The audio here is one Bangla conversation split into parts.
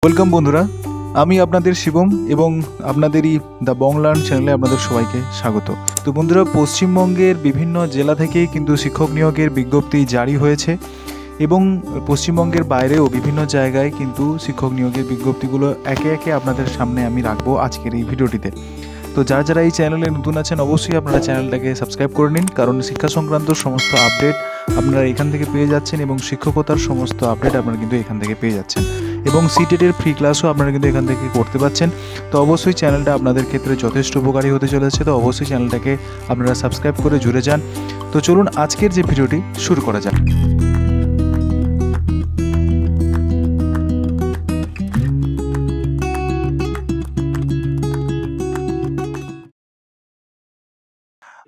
ওয়েলকাম বন্ধুরা, আমি আপনাদের শিবম এবং আপনাদেরই দ্য বং লার্ন চ্যানেলে আপনাদের সবাইকে স্বাগত। তো বন্ধুরা, পশ্চিমবঙ্গের বিভিন্ন জেলা থেকে কিন্তু শিক্ষক নিয়োগের বিজ্ঞপ্তি জারি হয়েছে এবং পশ্চিমবঙ্গের বাইরেও বিভিন্ন জায়গায় কিন্তু শিক্ষক নিয়োগের বিজ্ঞপ্তিগুলো একে একে আপনাদের সামনে আমি রাখবো আজকের এই ভিডিওটিতে। তো যারা এই চ্যানেলে নতুন আছেন অবশ্যই আপনারা চ্যানেলটাকে সাবস্ক্রাইব করে নিন, কারণ শিক্ষা সংক্রান্ত সমস্ত আপডেট আপনারা এখান থেকে পেয়ে যাচ্ছেন এবং শিক্ষকতার সমস্ত আপডেট আপনারা কিন্তু এখান থেকে পেয়ে যাচ্ছেন এবং সিটেটের ফ্রি ক্লাসও আপনারা কিন্তু এখান থেকে করতে পারছেন। তো অবশ্যই চ্যানেলটা আপনাদের ক্ষেত্রে যথেষ্ট উপকারী হতে চলেছে, তো অবশ্যই চ্যানেলটাকে আপনারা সাবস্ক্রাইব করে জুড়ে যান। তো চলুন আজকের যে ভিডিওটি শুরু করা যাক।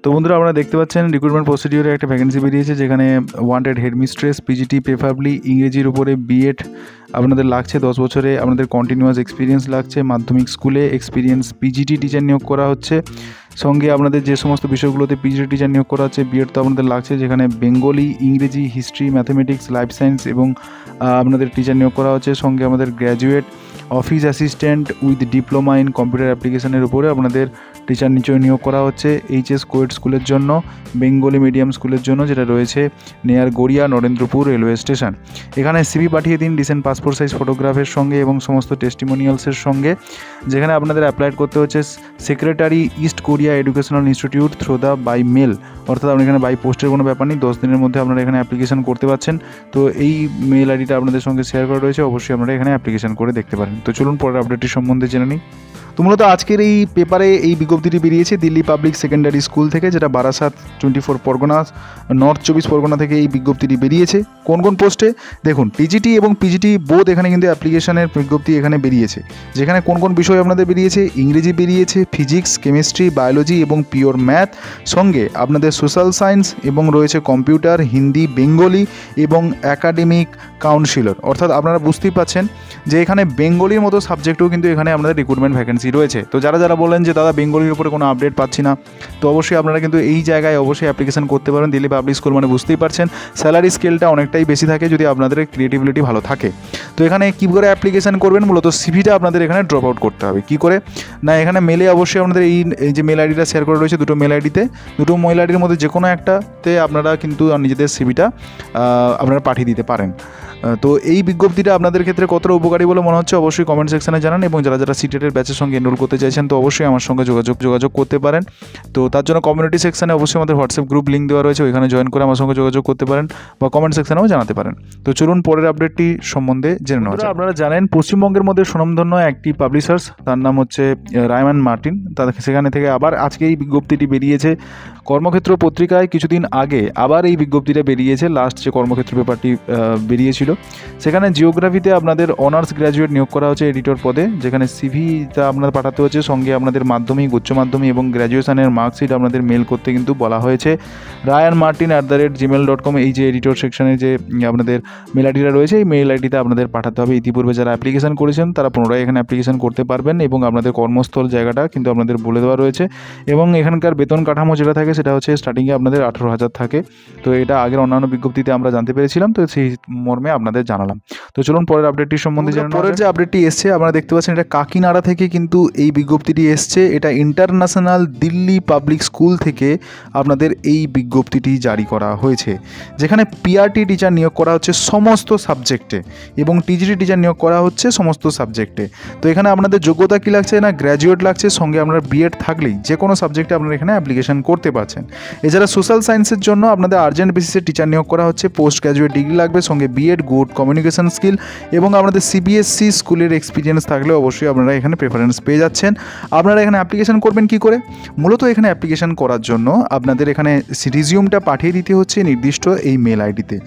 তো বন্ধুরা, আপনারা দেখতে পাচ্ছেন রিক্রুটমেন্ট প্রসিডিওরে একটা ভ্যাকেন্সি বেরিয়েছে, যেখানে ওয়ান্টেড হেডমিস্ট্রেস পিজিটি, প্রেফারেবলি ইংরেজির উপরে বিএড আপনাদের লাগছে, 10 বছরে আপনাদের কন্টিনিউয়াস এক্সপিরিয়েন্স লাগছে, মাধ্যমিক স্কুলে এক্সপিরিয়েন্স পিজিটি টিচার নিয়োগ করা হচ্ছে, সঙ্গে আপনাদের যে সমস্ত বিষয়গুলোতে পিজিটি টিচার নিয়োগ করা হচ্ছে বিএড তো আপনাদের লাগছে, যেখানে বেঙ্গলি, ইংরেজি, হিস্ট্রি, ম্যাথামেটিক্স, লাইফ সায়েন্স এবং আপনাদের টিচার নিয়োগ করা হচ্ছে। সঙ্গে আমাদের graduate office assistant with diploma in computer অ্যাপ্লিকেশনের উপরে আপনাদের টিচার নিয়োগ করা হচ্ছে এইচএস কোয়েড স্কুলের জন্য, বেঙ্গলি মিডিয়াম স্কুলের জন্য, যেটা রয়েছে near Garia Narendrapur railway station. এখানে সিভি পাঠিয়ে দিন রিসেন্ট পাসপোর্ট সাইজ ফটোগ্রাফের সঙ্গে এবং সমস্ত টেস্টিমোনিয়ালসের সঙ্গে, যেখানে আপনাদের অ্যাপ্লাই করতে হচ্ছে secretary East Korea educational institute through the by mail, অর্থাৎ আপনি এখানে বাই পোস্টের কোনো ব্যাপার নেই, 10 দিনের মধ্যে আপনারা এখানে অ্যাপ্লিকেশন করতে পারছেন। তো এই মেল আইডিটা আপনাদের সঙ্গে শেয়ার করা রয়েছে, অবশ্যই আপনারা এখানে অ্যাপ্লিকেশন করে দেখতে পারেন। তো চলুন পরের আপডেটটি সম্বন্ধে জেনে নিই। তো মূলত আজকের এই পেপারে এই বিজ্ঞপ্তিটি বেরিয়েছে দিল্লি পাবলিক সেকেন্ডারি স্কুল থেকে, যেটা বারাসাত 24 পরগনা নর্থ 24 পরগনা থেকে এই বিজ্ঞপ্তিটি বেরিয়েছে। কোন কোন পোস্টে দেখুন, টিজিটি এবং পিজিটি বোথ এখানে কিন্তু অ্যাপ্লিকেশনের বিজ্ঞপ্তি এখানে বেরিয়েছে, যেখানে কোন কোন বিষয় আপনাদের বেরিয়েছে, ইংরেজি বেরিয়েছে, ফিজিক্স, কেমিস্ট্রি, বায়োলজি এবং পিওর ম্যাথ, সঙ্গে আপনাদের সোশ্যাল সায়েন্স এবং রয়েছে কম্পিউটার, হিন্দি, বেঙ্গলি এবং একাডেমিক কাউন্সিলর। অর্থাৎ আপনারা বুঝতেই পাচ্ছেন যে এখানে বেঙ্গলির মতো সাবজেক্টও কিন্তু এখানে আমাদের রিক্রুটমেন্ট ভ্যাকেন্সি রয়েছে। তো যারা বলেন যে দাদা বেঙ্গলির উপরে কোনো আপডেট পাচ্ছি না, তো অবশ্যই আপনারা কিন্তু এই জায়গায় অবশ্যই অ্যাপ্লিকেশন করতে পারেন। দিল্লি পাবলিক স্কুল মানে বুঝতেই পারছেন স্যালারি স্কেলটা অনেকটাই বেশি থাকে যদি আপনাদের ক্রিয়েটিভিটি ভালো থাকে। তো এখানে কী করে অ্যাপ্লিকেশন করবেন, মূলত সিভিটা আপনাদের এখানে ড্রপ আউট করতে হবে। কী করে না, এখানে মেলে অবশ্যই আপনাদের এই যে মেল আইডিটা শেয়ার করা রয়েছে, দুটো মেল আইডির মধ্যে যে কোনো একটাতে আপনারা কিন্তু নিজেদের সিভিটা আপনারা পাঠিয়ে দিতে পারেন। তো এই বিজ্ঞপ্তিটা আপনাদের ক্ষেত্রে কতটা উপকারী বলে মনে হচ্ছে অবশ্যই কমেন্ট সেকশনে জানান, এবং যারা সিটেটের ব্যাচের সঙ্গে এনরোল করতে চাইছেন তো অবশ্যই আমার সঙ্গে যোগাযোগ করতে পারেন। তো তার জন্য কমিউনিটি সেকশনে অবশ্যই আমাদের হোয়াটসঅ্যাপ গ্রুপ লিঙ্ক দেওয়া রয়েছে, ওইখানে জয়েন করে আমার সঙ্গে যোগাযোগ করতে পারেন বা কমেন্ট সেকশনেও জানাতে পারেন। তো চলুন পরের আপডেটটি সম্বন্ধে জেনে নেওয়া যাক। আপনারা জানেন পশ্চিমবঙ্গের মধ্যে সুনামধন্য একটি পাবলিশার্স, তার নাম হচ্ছে রায়মান মার্টিন, সেখানে থেকে আবার আজকে এই বিজ্ঞপ্তিটি বেরিয়েছে। কর্মক্ষেত্র পত্রিকায় কিছুদিন আগে আবার এই বিজ্ঞপ্তিটা বেরিয়েছে, লাস্ট যে কর্মক্ষেত্র পেপারটি বেরিয়েছিল সেখানে জিওগ্রাফিতে আপনাদের অনার্স গ্র্যাজুয়েট নিয়োগ করা হচ্ছে এডিটর পদে, যেখানে সিভিটা আপনাদের পাঠাতে হচ্ছে, সঙ্গে আপনাদের মাধ্যমিক, উচ্চ মাধ্যমিক এবং গ্র্যাজুয়েশনের মার্কশিট আপনাদের মেল করতে কিন্তু বলা হয়েছে। rayanmartin@gmail.com এই যে এডিটর সেকশনে যে আপনাদের মেল আইডিটা রয়েছে, এই মেল আইডিতে আপনাদের পাঠাতে হবে। ইতিপূর্বে যারা অ্যাপ্লিকেশন করেছেন তারা পুনরায় এখানে অ্যাপ্লিকেশন করতে পারবেন এবং আপনাদের কর্মস্থল জায়গাটা কিন্তু আপনাদের বলে দেওয়া রয়েছে, এবং এখানকার বেতন কাঠামো যেটা থাকে সেটা হচ্ছে স্টার্টিংয়ে আপনাদের 18,000 থাকে। তো এটা আগের অন্যান্য বিজ্ঞপ্তিতে আমরা জানতে পেরেছিলাম, তো সেই মর্মে আপনাদের জানালাম। তো চলুন পরের আপডেটটি সম্বন্ধে জানানো। পরের যে আপডেটটি এসছে আপনারা দেখতে পাচ্ছেন, এটা কাকিনাড়া থেকে কিন্তু এই বিজ্ঞপ্তিটি এসছে। এটা ইন্টারন্যাশনাল দিল্লি পাবলিক স্কুল থেকে আপনাদের এই বিজ্ঞপ্তিটি জারি করা হয়েছে, যেখানে পিআরটি টিচার নিয়োগ করা হচ্ছে সমস্ত সাবজেক্টে এবং টিজিটি টিচার নিয়োগ করা হচ্ছে সমস্ত সাবজেক্টে। তো এখানে আপনাদের যোগ্যতা কী লাগছে না, গ্র্যাজুয়েট লাগছে, সঙ্গে আপনার বিএড থাকলেই যে কোনো সাবজেক্টে আপনারা এখানে অ্যাপ্লিকেশন করতে পারছেন। এছাড়া সোশ্যাল সায়েন্সের জন্য আপনাদের আর্জেন্ট বেসিসে টিচার নিয়োগ করা হচ্ছে, পোস্ট গ্র্যাজুয়েট ডিগ্রি লাগবে, সঙ্গে বিএড, গুড কমিউনিকেশন স্কিল এবং আপনাদের সিবিএসসি স্কুলের এক্সপিরিয়েন্স থাকলে অবশ্যই আপনারা এখানে প্রেফারেন্স পেয়ে যাচ্ছেন। আপনারা এখানে অ্যাপ্লিকেশন করবেন কি করে, মূলত এখানে অ্যাপ্লিকেশন করার জন্য আপনাদের এখানে রিজিউমটা পাঠিয়ে দিতে হচ্ছে নির্দিষ্ট এই মেল আইডিতে।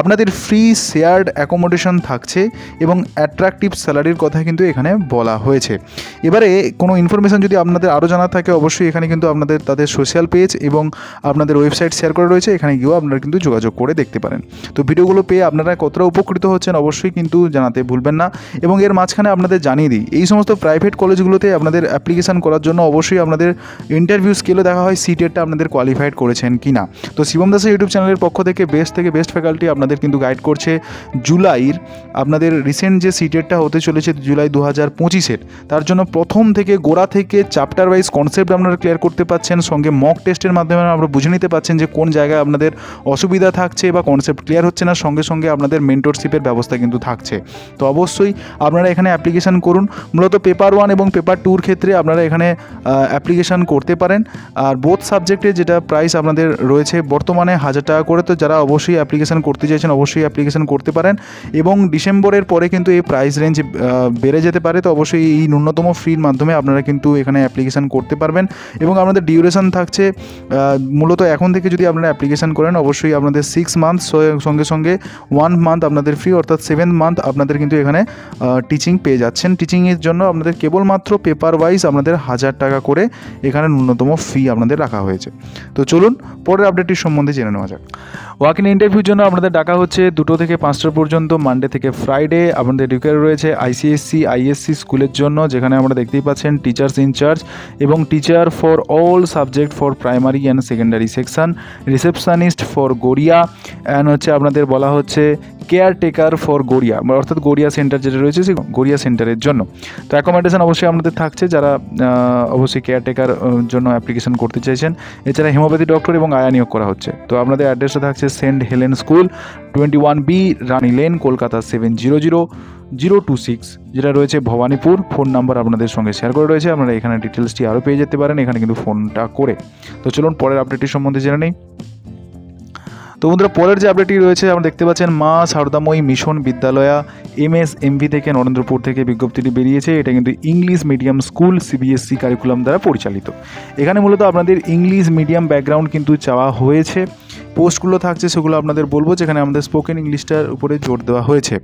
আপনাদের ফ্রি শেয়ার্ড অ্যাকোমোডেশন থাকছে এবং অ্যাট্রাকটিভ স্যালারির কথা কিন্তু এখানে বলা হয়েছে। এবারে কোনো ইনফরমেশান যদি আপনাদের আরও জানার থাকে অবশ্যই এখানে কিন্তু আপনাদের তাদের সোশ্যাল পেজ এবং আপনাদের ওয়েবসাইট শেয়ার করা রয়েছে, এখানে গিয়েও আপনারা কিন্তু যোগাযোগ করে দেখতে পারেন। তো ভিডিওগুলো পেয়ে আপনারা কতটা যারা উপকৃত হচ্ছেন অবশ্যই কিন্তু জানাতে ভুলবেন না। এবং এর মাঝখানে আপনাদের জানিয়ে দিই, এই সমস্ত প্রাইভেট কলেজগুলোতে আপনাদের অ্যাপ্লিকেশান করার জন্য অবশ্যই আপনাদের ইন্টারভিউ স্কেলও দেখা হয় সিটেটটা আপনাদের কোয়ালিফাইড করেছেন কি না। তো শিবম দাসের ইউটিউব চ্যানেলের পক্ষ থেকে বেস্ট ফ্যাকাল্টি আপনাদের কিন্তু গাইড করছে জুলাইয়ের আপনাদের রিসেন্ট যে সিটেটটা হতে চলেছে জুলাই 2025-এর, তার জন্য প্রথম থেকে গোড়া থেকে চ্যাপ্টার ওয়াইজ কনসেপ্ট আপনারা ক্লিয়ার করতে পারছেন, সঙ্গে মক টেস্টের মাধ্যমে আপনারা বুঝে নিতে পারছেন যে কোন জায়গায় আপনাদের অসুবিধা থাকছে বা কনসেপ্ট ক্লিয়ার হচ্ছে না, সঙ্গে সঙ্গে আপনাদের মেন্টরশিপের ব্যবস্থা কিন্তু থাকছে। তো অবশ্যই আপনারা এখানে অ্যাপ্লিকেশান করুন। মূলত পেপার 1 এবং পেপার 2-র ক্ষেত্রে আপনারা এখানে অ্যাপ্লিকেশান করতে পারেন। আর বোথ সাবজেক্টে যেটা প্রাইস আপনাদের রয়েছে বর্তমানে 1000 টাকা করে। তো যারা অবশ্যই অ্যাপ্লিকেশান করতে চাইছেন অবশ্যই অ্যাপ্লিকেশান করতে পারেন, এবং ডিসেম্বরের পরে কিন্তু এই প্রাইস রেঞ্জ বেড়ে যেতে পারে। তো অবশ্যই এই ন্যূনতম ফির মাধ্যমে আপনারা কিন্তু এখানে অ্যাপ্লিকেশান করতে পারবেন। এবং আপনাদের ডিউরেশন থাকছে মূলত এখন থেকে যদি আপনারা অ্যাপ্লিকেশান করেন অবশ্যই আপনাদের 6 মান্থ, সঙ্গে সঙ্গে 1 মান্থ আপনাদের ফ্রি, অর্থাৎ 7 মান্থ আপনাদের কিন্তু এখানে টিচিং পেয়ে যাচ্ছেন। টিচিংয়ের জন্য আপনাদের কেবলমাত্র পেপার ওয়াইজ আপনাদের 1000 টাকা করে এখানে ন্যূনতম ফি আপনাদের রাখা হয়েছে। তো চলুন পরের আপডেটটির সম্বন্ধে জেনে নেওয়া যাক। ওয়াক ইন ইন্টারভিউর জন্য আপনাদের ডাকা হচ্ছে 2টো থেকে 5টা পর্যন্ত, মানডে থেকে ফ্রাইডে। আপনাদের রিকোয়ার রয়েছে আইসিএসসি আইএসসি স্কুলের জন্য, যেখানে আমরা দেখতেই পাচ্ছেন টিচার্স ইনচার্জ এবং teacher for all subject for primary and secondary section, receptionist for Garia, and হচ্ছে আপনাদের বলা হচ্ছে কেয়ারটেকার ফর গড়িয়া, অর্থাৎ গড়িয়া সেন্টার যেটা রয়েছে সেই গড়িয়া সেন্টারের জন্য। তো অ্যাকোমোডেশন অবশ্যই আপনাদের থাকছে যারা অবশ্যই কেয়ারটেকার জন্য অ্যাপ্লিকেশন করতে চাইছেন। এছাড়া হোমিওপ্যাথি ডক্টর এবং আয়া নিয়োগ করা হচ্ছে। তো আপনাদের অ্যাড্রেসটা থাকছে সেন্ট হেলেন স্কুল, 21B রানী লেন, কলকাতা 700026, যেটা রয়েছে ভবানীপুর। ফোন নাম্বার আপনাদের সঙ্গে শেয়ার করে রয়েছে, আপনারা এখানে ডিটেলসটি আরও পেয়ে যেতে পারেন এখানে কিন্তু ফোনটা করে। তো চলুন পরের আপডেটটির সম্বন্ধে জেনে নেই। তো বন্ধুরা পরের যে আপডেটটি রয়েছে আমরা দেখতে পাচ্ছেন মা সারদাময়ী মিশন বিদ্যালয়া MSMV থেকে নরেন্দ্রপুর থেকে বিজ্ঞপ্তিটি বেরিয়েছে। এটা কিন্তু English medium school CBSE curriculum দ্বারা পরিচালিত। এখানে মূলত আপনাদের ইংলিশ মিডিয়াম ব্যাকগ্রাউন্ড কিন্তু চাওয়া হয়েছে। পোস্টগুলো থাকছে সেগুলো আপনাদের বলবো, যেখানে আমাদের স্পোকেন ইংলিশটার উপরে জোর দেওয়া হয়েছে।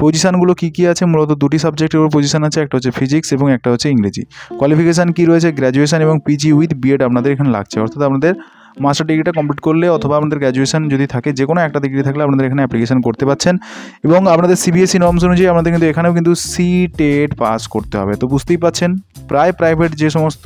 পজিশানগুলো কী আছে, মূলত 2টি সাবজেক্টের উপর পজিশান আছে, একটা হচ্ছে ফিজিক্স এবং একটা হচ্ছে ইংরেজি। কোয়ালিফিকেশান কী রয়েছে, গ্র্যাজুয়েশন এবং PG উইথ B.Ed আপনাদের এখানে লাগছে, অর্থাৎ আপনাদের মাস্টার ডিগ্রিটা কমপ্লিট করলে অথবা আপনাদের গ্র্যাজুয়েশন যদি থাকে যে কোনো একটা ডিগ্রি থাকলে আপনাদের এখানে অ্যাপ্লিকেশন করতে পারছেন। এবং আপনাদের CBSE নর্মস অনুযায়ী আপনাদের কিন্তু এখানেও কিন্তু CTET পাস করতে হবে। তো বুঝতেই পাচ্ছেন প্রায় প্রাইভেট যে সমস্ত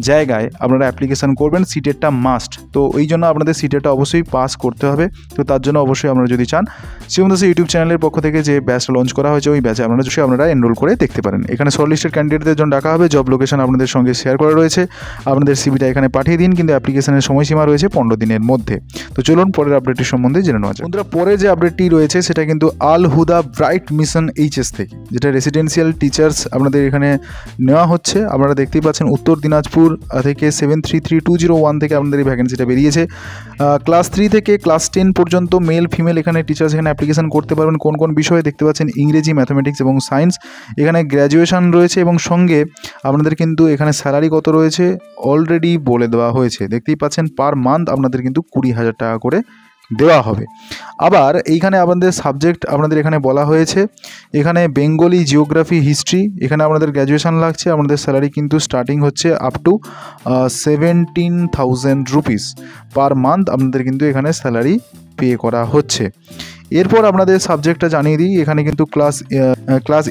জায়গায় আপনারা অ্যাপ্লিকেশন করবেন CTETটা মাস্ট। তো এই জন্য আপনাদের CTETটা অবশ্যই পাস করতে হবে। তো তার জন্য অবশ্যই আপনারা যদি চান শিবম দাসের ইউটিউব চ্যানেলের পক্ষ থেকে যে ব্যাচটা লঞ্চ করা হয়েছে ওই ব্যাচে আপনারা এনরোল করে দেখতে পারেন। এখানে শর্টলিস্টেড ক্যান্ডিডেটদের জন্য ডাকা হবে, জব লোকেশন আপনাদের সঙ্গে শেয়ার করা রয়েছে, আপনাদের সিভিটা এখানে পাঠিয়ে দিন, কিন্তু অ্যাপ্লিকেশনের সময়সীমা রয়েছে 15 দিনের মধ্যে। তো চলুন পরের আপডেটটির সম্বন্ধে জেনে নেওয়া যাক। বন্ধুরা পরে যে আপডেটটি রয়েছে সেটা কিন্তু আল হুদা ব্রাইট মিশন HS থেকে, যেটা রেসিডেন্সিয়াল টিচার্স আপনাদের এখানে নেওয়া হচ্ছে। আপনারা দেখতেই পাচ্ছেন উত্তর দিনাজপুর থেকে 733201 থেকে আপনাদের এই ভ্যাকেন্সিটা বেরিয়েছে। ক্লাস 3 থেকে ক্লাস 10 পর্যন্ত মেল ফিমেল এখানে টিচার্স এখানে অ্যাপ্লিকেশন করতে পারবেন। কোন কোন বিষয়ে দেখতে পাচ্ছেন, ইংরেজি, ম্যাথামেটিক্স এবং সায়েন্স। এখানে গ্র্যাজুয়েশন রয়েছে এবং সঙ্গে আপনাদের কিন্তু এখানে স্যালারি কত রয়েছে অলরেডি বলে দেওয়া হয়েছে। দেখতেই পাচ্ছেন পার মান্থ আপনাদের কিন্তু 20,000 টাকা করে দেওয়া হবে। আবার এইখানে আপনাদের সাবজেক্ট আপনাদের এখানে বলা হয়েছে, এখানে বেঙ্গলি, জিওগ্রাফি, হিস্ট্রি। এখানে আপনাদের গ্র্যাজুয়েশন লাগছে। আপনাদের স্যালারি কিন্তু স্টার্টিং হচ্ছে up to 17,000 rupees per month আপনাদের কিন্তু এখানে স্যালারি পে করা হচ্ছে। এরপর আপনাদের সাবজেক্টটা জানিয়ে দিই, এখানে কিন্তু ক্লাস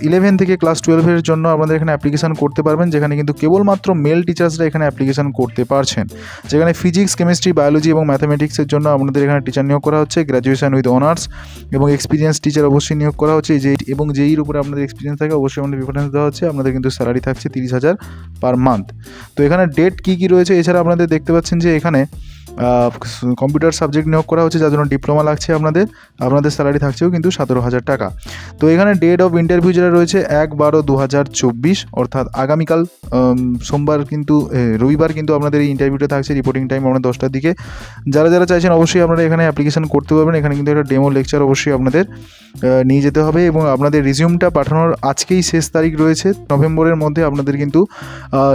11 থেকে ক্লাস 12-এর জন্য আপনাদের এখানে অ্যাপ্লিকেশান করতে পারবেন, যেখানে কিন্তু কেবলমাত্র মেল টিচার্সরা এখানে অ্যাপ্লিকেশান করতে পারছেন। যেখানে ফিজিক্স, কেমিস্ট্রি, বায়োলজি এবং ম্যাথামেটিক্সের জন্য আপনাদের এখানে টিচার নিয়োগ করা হচ্ছে, গ্র্যাজুয়েশন উইথ অনার্স এবং এক্সপিরিয়েন্স টিচার অবশ্যই নিয়োগ করা হচ্ছে। এবং যেইর উপরে আপনাদের এক্সপিরিয়েন্স থাকে অবশ্যই আমাদের প্রিফারেন্স দেওয়া হচ্ছে। আপনাদের কিন্তু স্যালারি থাকছে 30,000 পার মান্থ। তো এখানে ডেট কী রয়েছে, এছাড়া আপনাদের দেখতে পাচ্ছেন যে এখানে কম্পিউটার সাবজেক্ট নিয়োগ করা হচ্ছে, যার জন্য ডিপ্লোমা লাগছে। আপনাদের স্যালারি থাকছেও কিন্তু 17,000 টাকা। তো এখানে ডেট অফ ইন্টারভিউ যেটা রয়েছে 1/12/2024, অর্থাৎ আগামীকাল সোমবার কিন্তু রবিবার কিন্তু আপনাদের এই ইন্টারভিউটা থাকছে। রিপোর্টিং টাইম আপনার 10টার দিকে। যারা চাইছেন অবশ্যই আপনারা এখানে অ্যাপ্লিকেশন করতে পারবেন। এখানে কিন্তু একটা ডেমো লেকচার অবশ্যই আপনাদের নিয়ে যেতে হবে এবং আপনাদের রিজিউমটা পাঠানোর আজকেই শেষ তারিখ রয়েছে। নভেম্বরের মধ্যে আপনাদের কিন্তু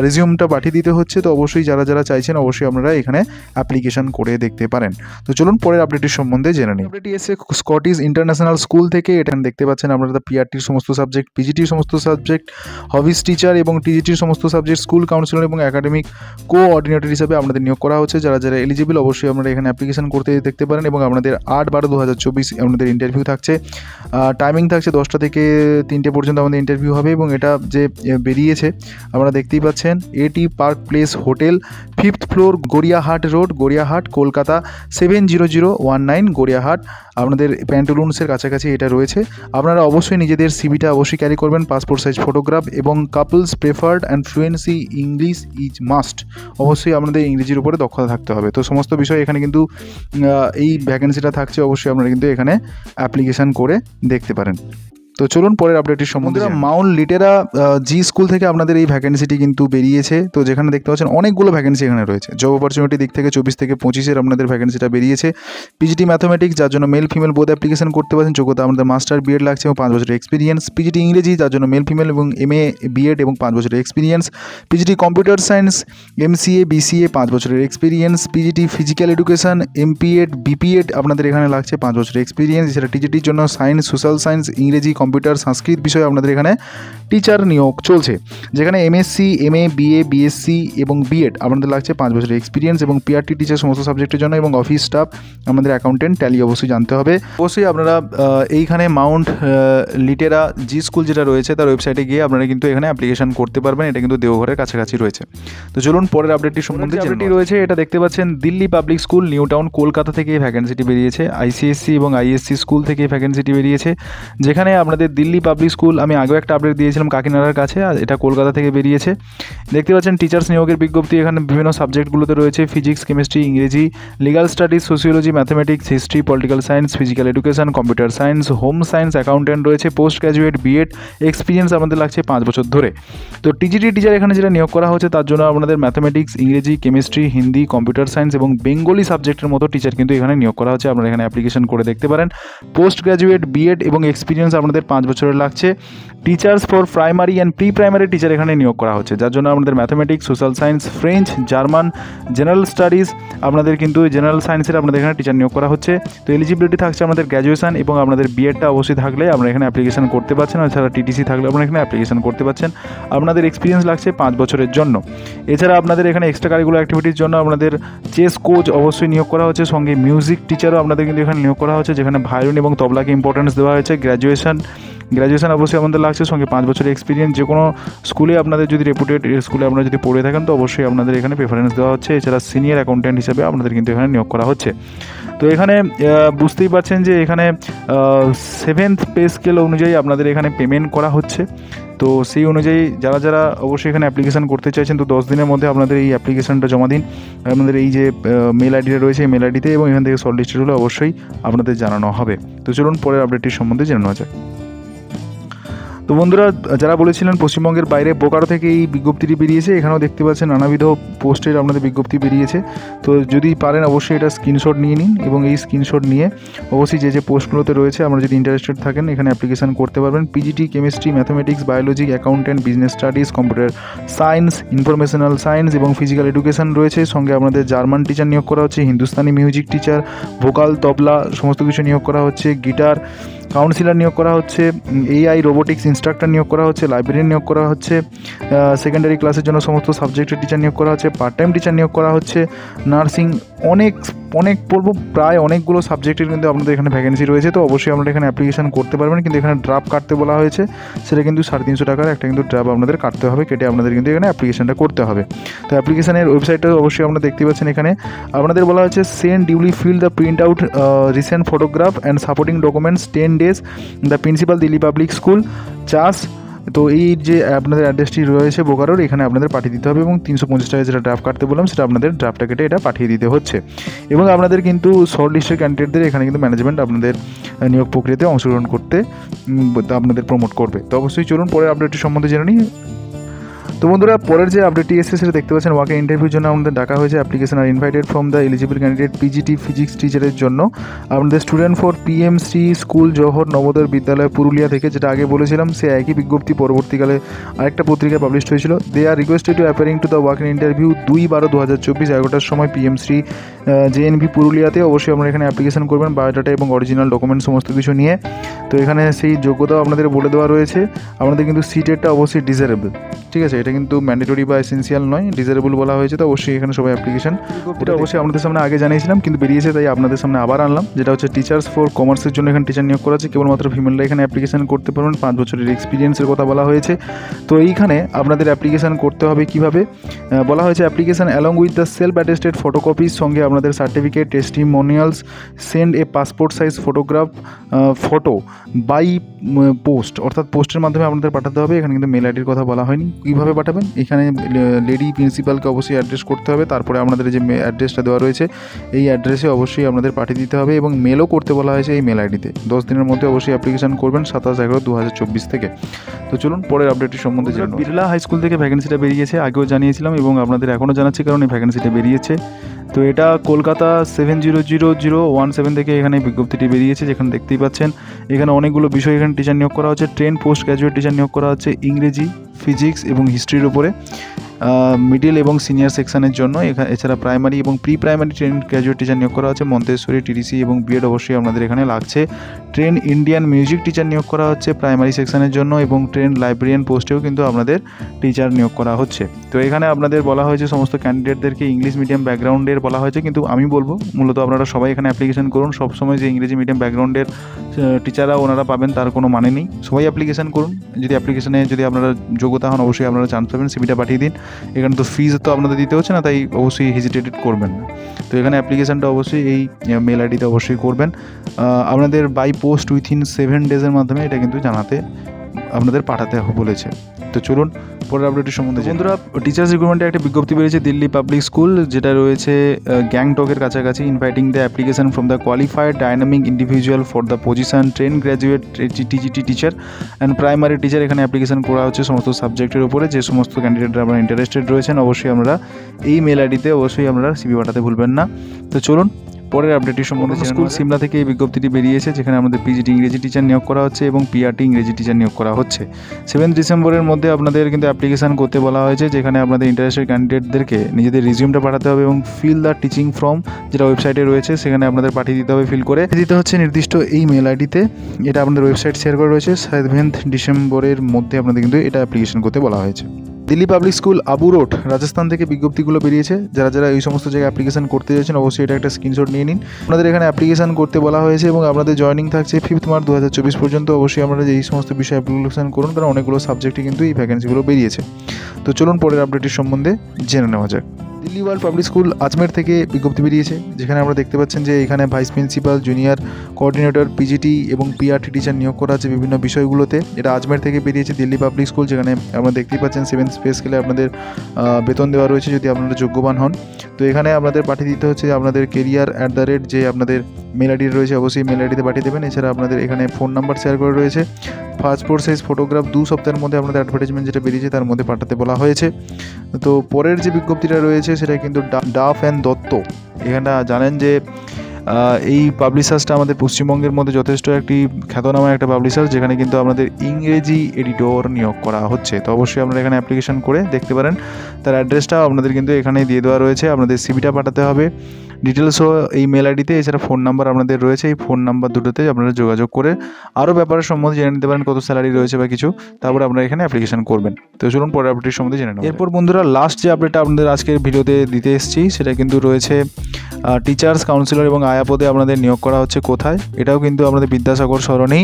রিজিউমটা পাঠিয়ে দিতে হচ্ছে। তো অবশ্যই যারা চাইছেন অবশ্যই আপনারা এখানে অ্যাপ্লিকেশন অ্যাপ্লিকেশন করে দেখতে পারেন। তো চলুন পরের আপডেটটির সম্বন্ধে জেনে নিই। আপডেটটি এসে স্কটিশ ইন্টারন্যাশনাল স্কুল থেকে। এটা দেখতে পাচ্ছেন আপনারা পিআরটির সমস্ত সাবজেক্ট, পিজিটির সমস্ত সাবজেক্ট, হবিস টিচার এবং টিজিটির সমস্ত সাবজেক্ট, স্কুল কাউন্সিলর এবং একাডেমিক কোঅর্ডিনেটর হিসাবে আপনাদের নিয়োগ করা হচ্ছে। যারা যারা এলিজিবল অবশ্যই আপনারা এখানে অ্যাপ্লিকেশন করতে দেখতে পারেন এবং আপনাদের 8/12/2024 আপনাদের ইন্টারভিউ থাকছে। টাইমিং থাকছে 10টা থেকে 3টে পর্যন্ত আমাদের ইন্টারভিউ হবে এবং এটা যে বেরিয়েছে আপনারা দেখতেই পাচ্ছেন। এটি park place hotel, 5th floor, Gariahat road, Gariahat, Kolkata 70019, Gariahat. আপনাদের প্যান্টালুন্সের কাছাকাছি এটা রয়েছে। আপনারা অবশ্যই নিজেদের সিভিটা অবশ্যই ক্যারি করবেন, পাসপোর্ট সাইজ ফটোগ্রাফ এবং couples preferred and fluency English is must. অবশ্যই আপনাদের ইংরেজির উপরে দক্ষতা থাকতে হবে। তো সমস্ত বিষয় এখানে কিন্তু এই ভ্যাকেন্সিটা থাকছে, অবশ্যই আপনারা কিন্তু এখানে অ্যাপ্লিকেশান করে দেখতে পারেন। তো চলুন পরের আপডেটটির সম্বন্ধে। মাউন্ট লিটেরা জি স্কুল থেকে আপনাদের এই ভ্যাকেন্সিটি কিন্তু বেরিয়েছে। তো যেখানে দেখতে পাচ্ছেন অনেকগুলো ভ্যাকেন্সি এখানে রয়েছে। জব অপরচুনিটি দিক থেকে 24 থেকে 25-এর আপনাদের ভ্যাকেন্সিটা বেরিয়েছে। পিজিটি ম্যাথমেটিক্স, যার জন্য মেল ফিমেল বোধ অ্যাপ্লিকেশন করতে পারছেন। যোগ্যতা আমাদের মাস্টার বিএড লাগছে এবং 5 বছরের এক্সপিরিয়েন্স। পিজিটি ইংরেজি, যার জন্য মেল ফিমেল এবং MA বিএড এবং 5 বছরের experience. PGT computer science, MCA BCA 5 বছরের এক্সপিরিয়েন্স। পিজিটি ফিজিক্যাল এডুকেশন, MPEড BPEড আপনাদের এখানে লাগছে 5 বছরের এক্সপিরিয়েন্স। এছাড়া টিজিটির জন্য সায়েন্স, সোশ্যাল সায়েন্স, ইংরেজি, কম্পিউটার, সংস্কৃত বিষয়ে আপনাদের এখানে টিচার নিয়োগ চলছে। যেখানে MSc MA BA BSc এবং বিএড আপনাদের লাগছে 5 বছরের এক্সপিরিয়েন্স এবং পিআরটি টিচার সমস্ত সাবজেক্টের জন্য এবং অফিস স্টাফ আমাদের অ্যাকাউন্টেন্ট ট্যালি অবশ্যই জানতে হবে। অবশ্যই আপনারা এইখানে মাউন্ট লিটেরা জি স্কুল যেটা রয়েছে তার ওয়েবসাইটে গিয়ে আপনারা কিন্তু এখানে অ্যাপ্লিকেশন করতে পারবেন। এটা কিন্তু দেওঘরের কাছাকাছি রয়েছে। তো চলুন পরের আপডেটটি সম্বন্ধে। আপডেটটি রয়েছে, এটা দেখতে পাচ্ছেন Delhi public school new town Kolkata থেকে এই ভ্যাকেন্সিটি বেরিয়েছে। ICSC এবং ISC স্কুল থেকে এই ভ্যাকেন্সিটি বেরিয়েছে। যেখানে আপনাদের দিল্লি পাবলিক স্কুল, আমি আগেও একটা আপডেট দিয়েছিলাম কাকিনাড়ার কাছে, আর এটা কলকাতা থেকে বেরিয়েছে। দেখতে পাচ্ছেন টিচার্স নিয়োগের বিজ্ঞপ্তি এখানে বিভিন্ন সাবজেক্টগুলোতে রয়েছে। ফিজিক্স, কেমিস্ট্রি, ইংরেজি, legal studies, sociology, mathematics, history, political science, physical education, computer science, home science, accountant রয়েছে। পোস্ট গ্র্যাজুয়েট বিএড এক্সপিরিয়েন্স আমাদের লাগছে 5 বছর ধরে। তো টিজিটি টিচার এখানে যেটা নিয়োগ করা হচ্ছে তার জন্য আপনাদের ম্যাথমেটিক্স, ইংরেজি, কেমিস্ট্রি, হিন্দি, কম্পিউটার সায়েন্স এবং বেঙ্গলি সাবজেক্টের মতো টিচার কিন্তু এখানে নিয়োগ করা হচ্ছে। আপনারা এখানে অ্যাপ্লিকেশন করে দেখতে পারেন। পোস্ট গ্র্যাজুয়েট বিএড এবং এক্সপিরিয়েন্স আপনাদের 5 বছরের লাগছে। Teachers for primary and pre primary teacher এখানে নিয়োগ করা হচ্ছে, যার জন্য আমাদের mathematics, social science, French, German, general studies আপনাদের কিন্তু জেনারেল সায়েন্সের আপনাদের এখানে টিচার নিয়োগ করা হচ্ছে। তো এলিজিবিলিটি থাকছে আমাদের গ্র্যাজুয়েশন এবং আপনাদের বিএডটা অবশ্যই থাকলে আপনারা এখানে অ্যাপ্লিকেশন করতে পারছেন। এছাড়া TTC থাকলে আপনারা এখানে অ্যাপ্লিকেশন করতে পারছেন। আপনাদের এক্সপিরিয়েন্স লাগছে 5 বছরের জন্য। এছাড়া আপনাদের এখানে এক্সট্রা কারিকুলার অ্যাক্টিভিটির জন্য আপনাদের চেস কোচ অবশ্যই নিয়োগ করা হচ্ছে। সঙ্গে মিউজিক টিচারও আপনাদের কিন্তু এখানে নিয়োগ করা হচ্ছে, যেখানে ভায়োলিন এবং তবলাকে ইম্পর্টেন্স দেওয়া হয়েছে। গ্র্যাজুয়েশন অবশ্যই আমাদের লাগছে, সঙ্গে 5 বছরের এক্সপিরিয়েন্স। যে কোনো স্কুলে আপনাদের যদি রেপুটেড স্কুলে আপনারা যদি পড়ে থাকেন তো অবশ্যই আপনাদের এখানে প্রেফারেন্স দেওয়া হচ্ছে। এছাড়া সিনিয়র অ্যাকাউন্টেন্ট হিসেবে আপনাদের কিন্তু এখানে নিয়োগ করা হচ্ছে। তো এখানে বুঝতেই পারছেন যে এখানে 7th পে স্কেল অনুযায়ী আপনাদের এখানে পেমেন্ট করা হচ্ছে। তো সেই অনুযায়ী যারা যারা অবশ্যই এখানে অ্যাপ্লিকেশন করতে চাইছেন তো 10 দিনের মধ্যে আপনাদের এই অ্যাপ্লিকেশনটা জমা দিন। আপনাদের এই যে মেল আইডিটা রয়েছে এই মেল আইডিতে এবং এখান থেকে শর্ট লিস্টেড হলে অবশ্যই আপনাদের জানানো হবে। তো চলুন পরের আপডেটটির সম্বন্ধে জেনে নেওয়া যাক। তো বন্ধুরা, যারা বলেছিলেন পশ্চিমবঙ্গের বাইরে বোকারো থেকে এই বিজ্ঞপ্তিটি বেরিয়েছে, এখানেও দেখতে পাচ্ছেন নানাবিধ পোস্টের আপনাদের বিজ্ঞপ্তি বেরিয়েছে। তো যদি পারেন অবশ্যই এটা স্ক্রিনশট নিয়ে নিন এবং এই স্ক্রিনশট নিয়ে অবশ্যই যে পোস্টগুলোতে রয়েছে আপনারা যদি ইন্টারেস্টেড থাকেন এখানে অ্যাপ্লিকেশন করতে পারবেন। PGT chemistry, mathematics, biology, accountant, business studies, computer science, informational science এবং ফিজিক্যাল এডুকেশন রয়েছে। সঙ্গে আপনাদের জার্মান টিচার নিয়োগ করা হচ্ছে, হিন্দুস্তানি মিউজিক টিচার, ভোকাল, তবলা সমস্ত কিছু নিয়োগ করা হচ্ছে। গিটার কাউন্সিলর নিয়োগ করা হচ্ছে। AI রোবোটিক্স ইনস্ট্রাক্টর নিয়োগ করা হচ্ছে। লাইব্রেরিয়ান নিয়োগ করা হচ্ছে। সেকেন্ডারি ক্লাসের জন্য সমস্ত সাবজেক্টের টিচার নিয়োগ করা হচ্ছে। পার্ট টাইম টিচার নিয়োগ করা হচ্ছে। নার্সিং, অনেক বলবো প্রায় অনেকগুলো সাবজেক্টের কিন্তু আপনাদের এখানে ভ্যাকেন্সি রয়েছে। তো অবশ্যই আপনারা এখানে অ্যাপ্লিকেশন করতে পারবেন, কিন্তু এখানে ড্রাফট কাটতে বলা হয়েছে। সেটা কিন্তু 350 টাকার একটা কিন্তু ড্রাফট আপনাদের কাটতে হবে, কেটে আপনাদের কিন্তু এখানে অ্যাপ্লিকেশনটা করতে হবে। তো অ্যাপ্লিকেশনের ওয়েবসাইটটা অবশ্যই আপনারা দেখতে পাচ্ছেন। এখানে আপনাদের বলা হচ্ছে send duly fill the print out recent photograph and supporting documents 10 days the principal Delhi public school Chas. তো এই যে আপনাদের অ্যাড্রেসটি রয়েছে বোকারোর, এখানে আপনাদের পাঠিয়ে দিতে হবে এবং 350 টাকা যেটা ড্রাফট কাটতে বললাম সেটা আপনাদের ড্রাফটটা কেটে এটা পাঠিয়ে দিতে হচ্ছে। এবং আপনাদের কিন্তু শর্ট লিস্টের ক্যান্ডিডেটদের এখানে কিন্তু ম্যানেজমেন্ট আপনাদের নিয়োগ প্রক্রিয়াতে অংশগ্রহণ করতে আপনাদের প্রমোট করবে। তো অবশ্যই চলুন পরের আপডেটটি সম্বন্ধে জেনে নিই। তো তো বন্ধুরা পরের যে আপডেটটি এসেছে সেটা দেখতে পাচ্ছেন, ওয়াক ইন্টারভিউর জন্য আমাদের ডাকা হয়েছে। অ্যাপ্লিকেশন আর invited from the eligible candidate PGT physics টিচারের জন্য আমাদের student for PMC school Jawahar Navodaya Vidyalaya Purulia থেকে, যেটা আগে বলেছিলাম সে একই বিজ্ঞপ্তি পরবর্তীকালে আরেকটা পত্রিকায় পাবলিশ হয়েছিল। They are requested to appearing to the walk interview 2/12/2024 11টার সময় পিএমসি জেএনভি পুরুলিয়াতে। অবশ্যই আপনারা এখানে অ্যাপ্লিকেশন করবেন বায়োডাটা এবং অরিজিনাল ডকুমেন্ট সমস্ত কিছু নিয়ে। তো এখানে সেই যোগ্যতাও আপনাদের বলে দেওয়া রয়েছে। আপনাদের কিন্তু সিটেটটা অবশ্যই ডিজারেবল, ঠিক আছে, এটা কিন্তু ম্যান্ডেটরি বা এসেন্সিয়াল নয়, ডিজারেবল বলা হয়েছে। তো অবশ্যই এখানে সবাই অ্যাপ্লিকেশন, এটা অবশ্যই আপনাদের সামনে আগে জানিয়েছিলাম কিন্তু বেরিয়েছে তাই আপনাদের সামনে আবার আনলাম। যেটা হচ্ছে টিচার্স ফর কমার্সের জন্য এখানে টিচার নিয়োগ করা আছে, কেবলমাত্র ফিমেলরা এখানে অ্যাপ্লিকেশন করতে পারবেন। 5 বছরের এক্সপিরিয়েন্সের কথা বলা হয়েছে। তো এইখানে আপনাদের অ্যাপ্লিকেশন করতে হবে কিভাবে বলা হয়েছে, application along with the self attested ফটোকপির সঙ্গে আপনাদের certificate, testimonials, send a passport size photograph photo by post, অর্থাৎ পোস্টের মাধ্যমে আপনাদের পাঠাতে হবে। এখানে কিন্তু মেল আইডির কথা বলা হয়নি, কীভাবে পাঠাবেন। এখানে লেডি প্রিন্সিপালকে অবশ্যই অ্যাড্রেস করতে হবে, তারপরে আপনাদের যে অ্যাড্রেসটা দেওয়া রয়েছে এই অ্যাড্রেসে অবশ্যই আপনাদের পাঠিয়ে দিতে হবে এবং মেলও করতে বলা হয়েছে এই মেল আইডিতে। 10 দিনের মধ্যে অবশ্যই অ্যাপ্লিকেশন করবেন 27/11/2024 থেকে। তো চলুন পরের আপডেটটি সম্বন্ধে জানুন। বিড়লা হাই স্কুল থেকে ভ্যাকেন্সিটা বেরিয়েছে, আগেও জানিয়েছিলাম এবং আপনাদের এখনও জানাচ্ছি কারণ এই ভ্যাকেন্সিটা বেরিয়েছে। তো এটা কলকাতা 700017 থেকে এখানে বিজ্ঞপ্তিটি বেরিয়েছে, যেখানে দেখতেই পাচ্ছেন এখানে অনেকগুলো বিষয় এখানে টিচার নিয়োগ করা হচ্ছে। ট্রেন পোস্ট গ্র্যাজুয়েট টিচার নিয়োগ করা হচ্ছে ইংরেজি, ফিজিক্স এবং হিস্ট্রির উপরে মিডিল এবং সিনিয়র সেকশনের জন্য। এছাড়া প্রাইমারি এবং pre primary train graduate teacher নিয়োগ করা হচ্ছে। মন্তেশ্বরী, টিডিসি এবং বিএড অবশ্যই আপনাদের এখানে লাগছে। ট্রেন ইন্ডিয়ান মিউজিক টিচার নিয়োগ করা হচ্ছে প্রাইমারি সেকশনের জন্য এবং ট্রেন লাইব্রেরিয়ান পোস্টেও কিন্তু আপনাদের টিচার নিয়োগ করা হচ্ছে। তো এখানে আপনাদের বলা হয়েছে সমস্ত ক্যান্ডিডেটদেরকে ইংলিশ মিডিয়াম ব্যাকগ্রাউন্ডের বলা হয়েছে, কিন্তু আমি বলবো মূলত আপনারা সবাই এখানে অ্যাপ্লিকেশন করুন। সবসময় যে ইংরেজি মিডিয়াম ব্যাকগ্রাউন্ডের টিচাররা ওনারা পাবেন তার কোনো মানে নেই, সবাই অ্যাপ্লিকেশন করুন। যদি অ্যাপ্লিকেশনে যদি আপনারা যোগ্যতা হন অবশ্যই আপনারা চান্স পাবেন, সিভিটা পাঠিয়ে দিন। এখানে তো ফিজ তো আপনাদের দিতে হচ্ছে না, তাই অবশ্যই হেজিটেটেড করবেন না। তো এখানে অ্যাপ্লিকেশানটা অবশ্যই এই মেল আইডিতে অবশ্যই করবেন। আপনাদের বাই পোস্ট উইথিন 7 ডেজের মাধ্যমে এটা কিন্তু জানাতে আপনাদের পাঠাতে বলেছে। তো চলুন পরের আপডেটের সম্বন্ধে। বন্ধুরা টিচার্স রিক্রুটমেন্টে একটা বিজ্ঞপ্তি বেরিয়েছে দিল্লি পাবলিক স্কুল, যেটা রয়েছে গ্যাংটকের কাছাকাছি। Inviting the application from the qualified dynamic individual for the position train graduate TGT teacher and primary teacher. এখানে অ্যাপ্লিকেশন করা হচ্ছে সমস্ত সাবজেক্টের উপরে। যে সমস্ত ক্যান্ডিডেটরা আপনারা ইন্টারেস্টেড রয়েছেন অবশ্যই আপনারা এই মেল আইডিতে অবশ্যই আপনারা সিভি পাঠাতে ভুলবেন না। তো চলুন পরের আপডেটটি সম্বন্ধে। স্কুল সিমলা থেকে এই বিজ্ঞপ্তিটি বেরিয়েছে, যেখানে আমাদের পিজিটি ইংরেজি টিচার নিয়োগ করা হচ্ছে এবং পিআরটি ইংরেজি টিচার নিয়োগ করা হচ্ছে। 7 ডিসেম্বরের মধ্যে আপনাদের কিন্তু অ্যাপ্লিকেশন করতে বলা হয়েছে, যেখানে আপনাদের ইন্টারেস্টেড ক্যান্ডিডেটদেরকে নিজেদের রিজিউমটা পাঠাতে হবে এবং ফিল দ্য টিচিং ফর্ম, যেটা ওয়েবসাইটে রয়েছে সেখানে আপনাদের পাঠিয়ে দিতে হবে। ফিল করে দিতে হচ্ছে নির্দিষ্ট এই মেল আইডিতে। এটা আপনাদের ওয়েবসাইট শেয়ার করা রয়েছে। 7 ডিসেম্বরের মধ্যে আপনাদের কিন্তু এটা অ্যাপ্লিকেশন করতে বলা হয়েছে। Delhi public school Abu road Rajasthan থেকে বিজ্ঞপ্তিগুলো বেরিয়েছে। যারা যারা এই সমস্ত জায়গায় অ্যাপ্লিকেশন করতে যাচ্ছেন অবশ্যই এটা একটা স্ক্রিনশট নিয়ে নিন। আপনাদের এখানে অ্যাপ্লিকেশন করতে বলা হয়েছে এবং আপনাদের জয়েনিং থাকছে 5 মার্চ 2024 পর্যন্ত। অবশ্যই আপনারা এই সমস্ত বিষয়ে অ্যাপ্লিকেশন করুন, কারণ অনেকগুলো সাবজেক্টে কিন্তু এই ভ্যাকেন্সিগুলো বেরিয়েছে। তো চলুন পরের আপডেটের সম্বন্ধে জেনে নেওয়া যাক। দিল্লি ওয়ার্ল্ড পাবলিক স্কুল আজমের থেকে বিজ্ঞপ্তি বেরিয়েছে, যেখানে আমরা দেখতে পাচ্ছেন যে এখানে vice principal, junior coordinator, PGT এবং পিআরটি টিচার নিয়োগ করা আছে বিভিন্ন বিষয়গুলোতে। এটা আজমের থেকে বেরিয়েছে দিল্লি পাবলিক স্কুল, যেখানে আমরা দেখতেই পাচ্ছেন 7 পে স্কেলে আপনাদের বেতন দেওয়া রয়েছে যদি আপনারা যোগ্যবান হন। তো এখানে আপনাদের পাঠিয়ে দিতে হচ্ছে আপনাদের কেরিয়ার @ যে আপনাদের মেল আইডি রয়েছে অবশ্যই মেল আইডিতে পাঠিয়ে দেবেন। এছাড়া আপনাদের এখানে ফোন নাম্বার শেয়ার করা রয়েছে। পাসপোর্ট সাইজ ফটোগ্রাফ 2 সপ্তাহের মধ্যে আপনাদের অ্যাডভার্টাইজমেন্ট যেটা বেরিয়েছে তার মধ্যে পাঠাতে বলা হয়েছে। তো পরের যে বিজ্ঞপ্তিটা রয়েছে সেটা কিন্তু ডাফ অ্যান্ড দত্ত। এখানটা জানেন যে এই পাবলিশার্সটা আমাদের পশ্চিমবঙ্গের মধ্যে যথেষ্ট একটি খ্যাতনামা একটা পাবলিশার্স, যেখানে কিন্তু আপনাদের ইংরেজি এডিটর নিয়োগ করা হচ্ছে। তো অবশ্যই আপনারা এখানে অ্যাপ্লিকেশন করে দেখতে পারেন। তার অ্যাড্রেসটা আপনাদের কিন্তু এখানে দিয়ে দেওয়া রয়েছে। আপনাদের সিভিটা পাঠাতে হবে ডিটেলসও এই মেল আইডিতে। এছাড়া ফোন নাম্বার আপনাদের রয়েছে, এই ফোন নাম্বার দুটোতে আপনারা যোগাযোগ করে আরও ব্যাপারের সম্বন্ধে জেনে নিতে পারেন, কত স্যালারি রয়েছে বা কিছু। তারপরে আপনারা এখানে অ্যাপ্লিকেশন করবেন। তো চলুন পরের আপডেটের সম্বন্ধে জেনে নেব। এরপর বন্ধুরা লাস্ট যে আপডেটটা আপনাদের আজকের ভিডিওতে দিতে এসেছি সেটা কিন্তু রয়েছে টিচার্স কাউন্সিলর এবং আয়া পদে আপনাদের নিয়োগ করা হচ্ছে। কোথায়? এটাও কিন্তু আপনাদের বিদ্যাসাগর সরণি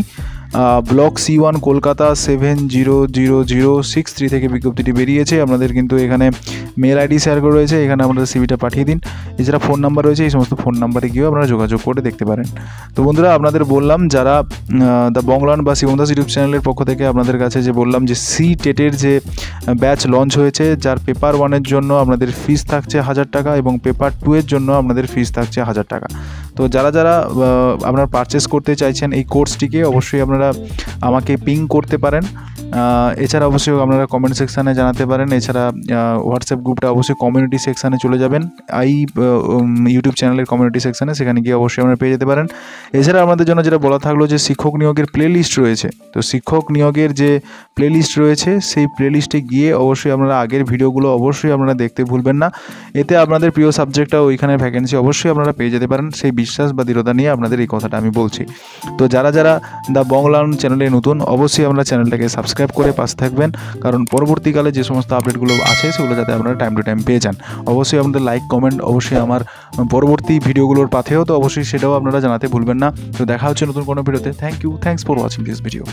ব্লক C1 কলকাতা 700063 থেকে বিজ্ঞপ্তিটি বেরিয়েছে। আপনাদের কিন্তু এখানে মেল আইডি শেয়ার করে রয়েছে, এখানে আপনাদের সিভিটা পাঠিয়ে দিন। এছাড়া ফোন নাম্বার রয়েছে, এই সমস্ত ফোন নাম্বারে গিয়েও আপনারা যোগাযোগ করে দেখতে পারেন। তো বন্ধুরা আপনাদের বললাম যারা দ্য বংলান বা শিবম দাস ইউটিউব চ্যানেলের পক্ষ থেকে আপনাদের কাছে যে বললাম যে টেটের যে ব্যাচ লঞ্চ হয়েছে, যার পেপার 1-এর জন্য আপনাদের ফিস থাকছে 1000 টাকা এবং পেপার 2-এর জন্য আপনাদের ফিস থাকছে 1000 টাকা। তো তো যারা যারা আপনারা পারচেস করতে চাইছেন এই কোর্সটিকে অবশ্যই আপনারা আমাকে পিং করতে পারেন। এছাড়া অবশ্যই আপনারা কমেন্ট সেকশানে জানাতে পারেন। এছাড়া হোয়াটসঅ্যাপ গ্রুপটা অবশ্যই কমিউনিটি সেকশানে চলে যাবেন, ইউটিউব চ্যানেলের কমিউনিটি সেকশানে, সেখানে গিয়ে অবশ্যই আপনারা পেয়ে যেতে পারেন। এছাড়া আপনাদের জন্য যেটা বলা থাকলো যে শিক্ষক নিয়োগের প্লেলিস্ট রয়েছে, তো শিক্ষক নিয়োগের যে প্লেলিস্ট রয়েছে সেই প্লেলিস্টে গিয়ে অবশ্যই আপনারা আগের ভিডিওগুলো অবশ্যই আপনারা দেখতে ভুলবেন না। এতে আপনাদের প্রিয় সাবজেক্টটা ওইখানে ভ্যাকেন্সি অবশ্যই আপনারা পেয়ে যেতে পারেন, সেই বিশ্বাস বা দৃঢ়তা নিয়ে আপনাদের এই কথাটা আমি বলছি। তো যারা যারা দ্য বং লার্ন চ্যানেলে নতুন, অবশ্যই আপনারা চ্যানেলটাকে সাবস্ক্রাইব করে পাশে থাকবেন, কারণ পরবর্তীকালে যে সমস্ত আপডেটগুলো আছে সেগুলো যাতে আপনারা টাইম টু টাইম পেয়ে যান। অবশ্যই আপনাদের লাইক কমেন্ট অবশ্যই আমার পরবর্তী ভিডিওগুলোর পাথেও তো অবশ্যই সেটাও আপনারা জানাতে ভুলবেন না। তো দেখা হচ্ছে নতুন কোনো ভিডিওতে। Thank you, thanks for watching this video.